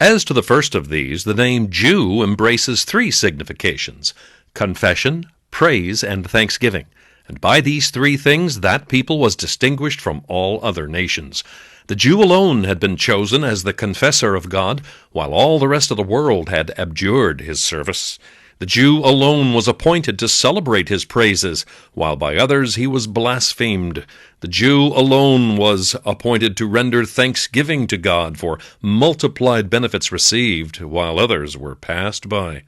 As to the first of these, the name Jew embraces three significations: confession, praise, and thanksgiving. And by these three things that people was distinguished from all other nations. The Jew alone had been chosen as the confessor of God, while all the rest of the world had abjured his service. The Jew alone was appointed to celebrate his praises, while by others he was blasphemed. The Jew alone was appointed to render thanksgiving to God for multiplied benefits received, while others were passed by.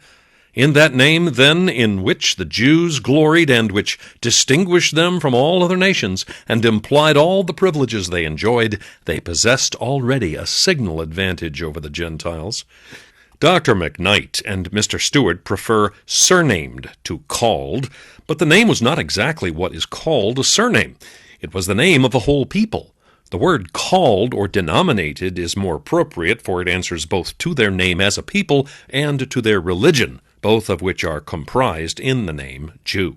In that name, then, in which the Jews gloried and which distinguished them from all other nations and implied all the privileges they enjoyed, they possessed already a signal advantage over the Gentiles. Dr. McKnight and Mr. Stewart prefer surnamed to called, but the name was not exactly what is called a surname. It was the name of a whole people. The word called or denominated is more appropriate, for it answers both to their name as a people and to their religion, both of which are comprised in the name Jew.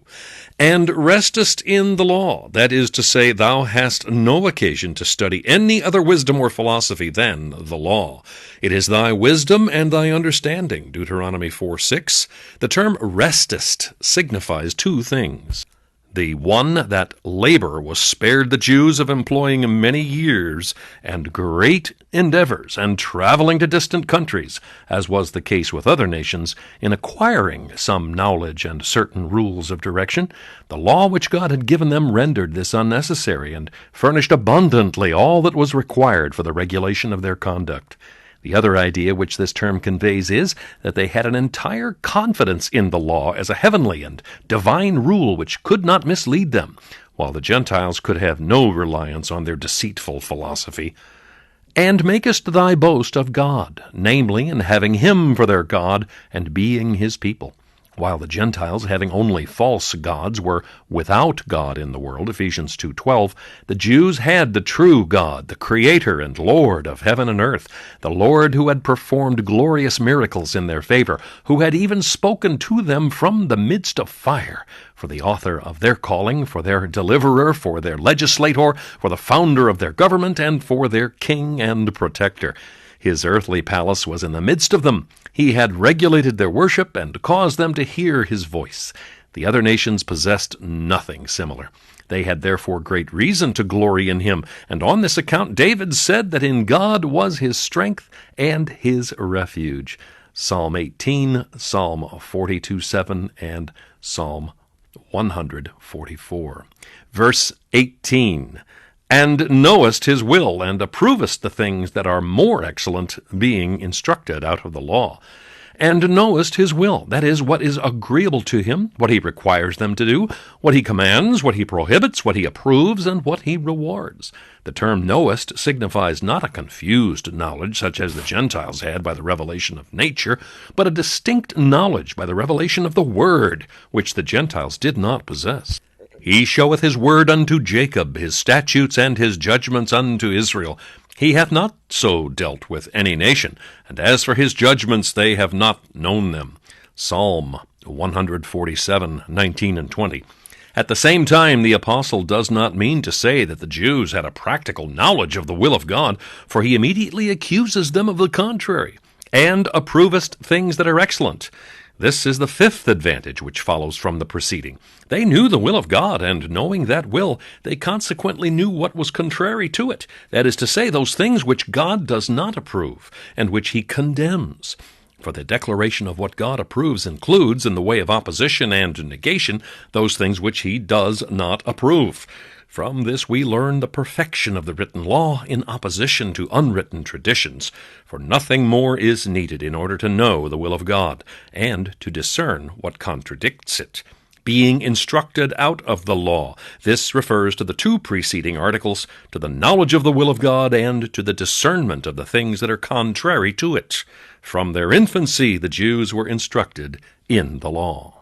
And restest in the law, that is to say, thou hast no occasion to study any other wisdom or philosophy than the law. It is thy wisdom and thy understanding, Deuteronomy 4:6. The term restest signifies two things. The one, that labor was spared the Jews of employing many years and great endeavors and traveling to distant countries, as was the case with other nations, in acquiring some knowledge and certain rules of direction. The law which God had given them rendered this unnecessary and furnished abundantly all that was required for the regulation of their conduct. The other idea which this term conveys is that they had an entire confidence in the law as a heavenly and divine rule which could not mislead them, while the Gentiles could have no reliance on their deceitful philosophy. And makest thy boast of God, namely, in having him for their God and being his people. While the Gentiles, having only false gods, were without God in the world, Ephesians 2:12, the Jews had the true God, the Creator and Lord of heaven and earth, the Lord who had performed glorious miracles in their favor, who had even spoken to them from the midst of fire, for the author of their calling, for their deliverer, for their legislator, for the founder of their government, and for their king and protector. His earthly palace was in the midst of them. He had regulated their worship and caused them to hear his voice. The other nations possessed nothing similar. They had therefore great reason to glory in him, and on this account David said that in God was his strength and his refuge. Psalm 18, Psalm 42:7, and Psalm 144. Verse 18. And knowest his will, and approvest the things that are more excellent, being instructed out of the law. And knowest his will, that is, what is agreeable to him, what he requires them to do, what he commands, what he prohibits, what he approves, and what he rewards. The term knowest signifies not a confused knowledge, such as the Gentiles had by the revelation of nature, but a distinct knowledge by the revelation of the Word, which the Gentiles did not possess. He showeth his word unto Jacob, his statutes and his judgments unto Israel. He hath not so dealt with any nation, and as for his judgments, they have not known them. Psalm 147:19 and 20. At the same time, the apostle does not mean to say that the Jews had a practical knowledge of the will of God, for he immediately accuses them of the contrary. And approvest things that are excellent. This is the fifth advantage which follows from the preceding. They knew the will of God, and knowing that will, they consequently knew what was contrary to it, that is to say, those things which God does not approve, and which he condemns. For the declaration of what God approves includes, in the way of opposition and negation, those things which he does not approve. From this we learn the perfection of the written law in opposition to unwritten traditions, for nothing more is needed in order to know the will of God, and to discern what contradicts it. Being instructed out of the law, this refers to the two preceding articles, to the knowledge of the will of God, and to the discernment of the things that are contrary to it. From their infancy the Jews were instructed in the law.